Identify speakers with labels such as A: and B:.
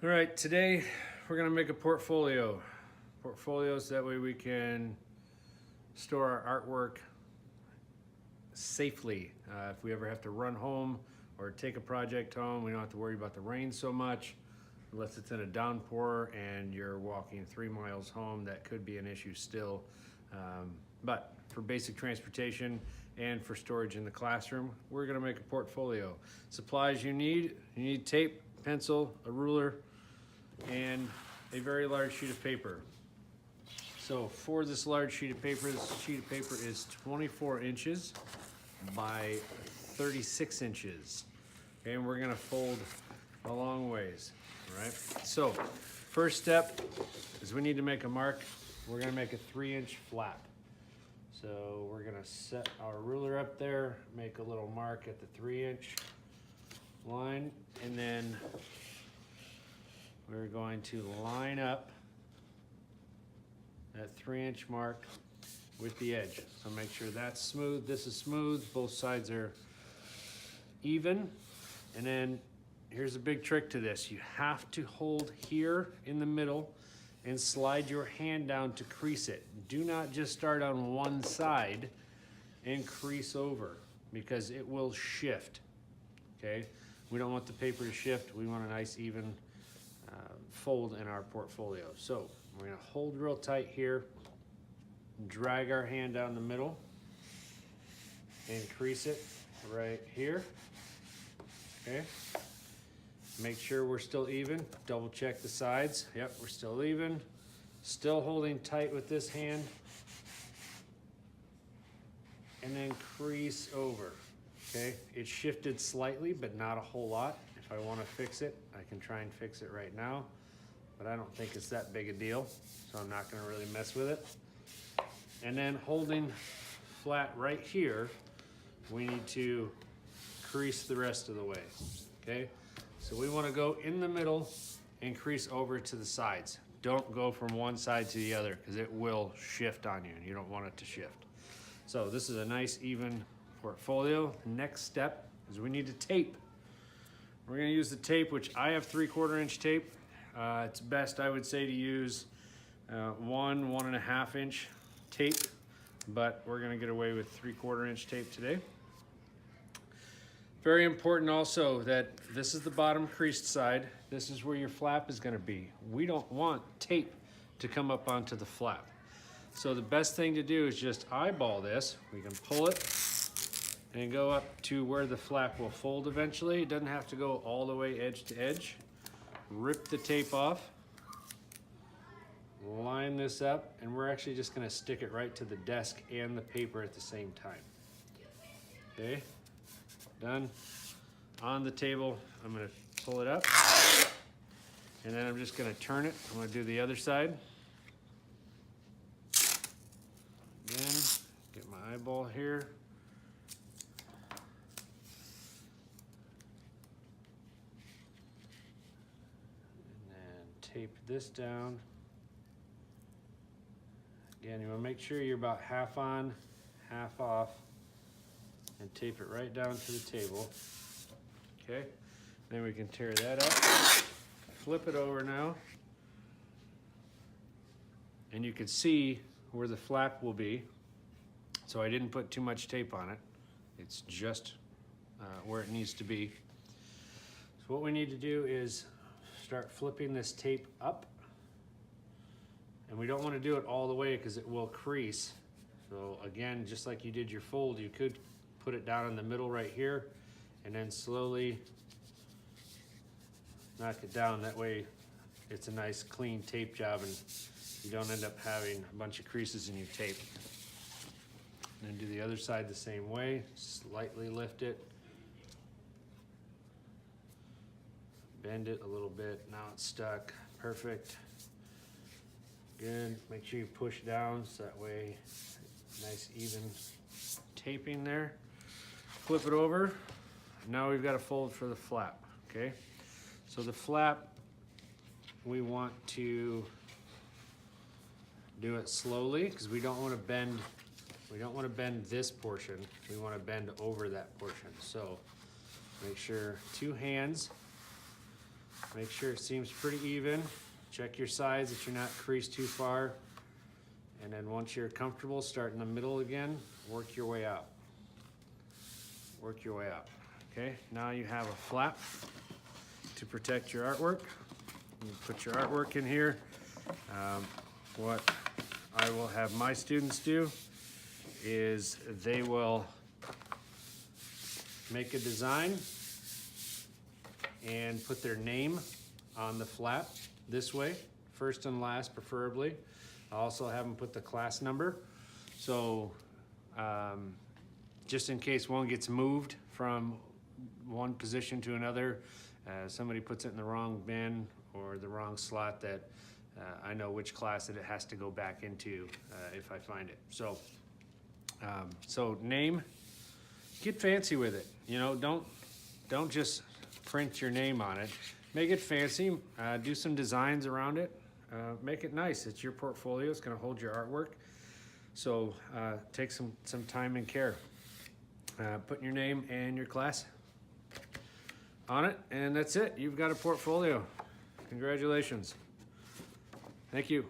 A: All right, today we're gonna make a portfolio. Portfolios, that way we can store our artwork safely. If we ever have to run home or take a project home, we don't have to worry about the rain so much. Unless it's in a downpour and you're walking 3 miles home, that could be an issue still. But for basic transportation and for storage in the classroom, we're gonna make a portfolio. Supplies you need tape, pencil, a ruler, and a very large sheet of paper. So for this large sheet of paper, is 24 inches by 36 inches. Okay, and we're gonna fold a long ways, all right? So first step is we need to make a mark. We're gonna make a 3-inch flap. So we're gonna set our ruler up there, make a little mark at the 3-inch line, and then we're going to line up that 3-inch mark with the edge. So make sure that's smooth, this is smooth, both sides are even. And then here's a big trick to this. You have to hold here in the middle and slide your hand down to crease it. Do not just start on one side and crease over, because it will shift, okay? We don't want the paper to shift. We want a nice even fold in our portfolio. So we're gonna hold real tight here, drag our hand down the middle, and crease it right here, okay? Make sure we're still even. Double check the sides. Yep, we're still even. Still holding tight with this hand. And then crease over, okay? It shifted slightly, but not a whole lot. If I wanna fix it, I can try and fix it right now, but I don't think it's that big a deal, so I'm not gonna really mess with it. And then holding flat right here, we need to crease the rest of the way, okay? So we wanna go in the middle and crease over to the sides. Don't go from one side to the other, because it will shift on you and you don't want it to shift. So this is a nice even portfolio. Next step is we need to tape. We're gonna use the tape, which I have 3/4 inch tape. It's best, I would say, to use 1.5 inch tape, but we're gonna get away with 3/4 inch tape today. Very important also that this is the bottom creased side. This is where your flap is gonna be. We don't want tape to come up onto the flap. So the best thing to do is just eyeball this. We can pull it and go up to where the flap will fold eventually. It doesn't have to go all the way edge to edge. Rip the tape off, line this up, and we're actually just gonna stick it right to the desk and the paper at the same time. Okay, done. On the table, I'm gonna pull it up, and then I'm just gonna turn it. I'm gonna do the other side. Again, get my eyeball here. Tape this down. Again, you want to make sure you're about half on, half off, and tape it right down to the table. Okay, then we can tear that up, flip it over now, and you can see where the flap will be. So I didn't put too much tape on it. It's just where it needs to be. So what we need to do is start flipping this tape up, and we don't want to do it all the way because it will crease. So again, just like you did your fold, you could put it down in the middle right here and then slowly knock it down. That way it's a nice clean tape job and you don't end up having a bunch of creases in your tape. And then do the other side the same way, slightly lift it, bend it a little bit. Now it's stuck. Perfect. Good. Make sure you push down so that way nice even taping there. Flip it over. Now we've got a fold for the flap. Okay. So the flap, we want to do it slowly because we don't want to bend. We don't want to bend this portion. We want to bend over that portion. So make sure 2 hands Make sure it seems pretty even. Check your sides that you're not creased too far. And then once you're comfortable, start in the middle again, work your way out. Work your way out. Okay, now you have a flap to protect your artwork. You put your artwork in here. What I will have my students do is they will make a design and put their name on the flap this way, first and last preferably. I also have them put the class number. So just in case one gets moved from one position to another, somebody puts it in the wrong bin or the wrong slot, that I know which class that it has to go back into if I find it. So, so name, get fancy with it. You know, don't just print your name on it. Make it fancy, do some designs around it, make it nice. It's your portfolio, it's gonna hold your artwork. So take some time and care. Putting your name and your class on it, and that's it. You've got a portfolio. Congratulations. Thank you.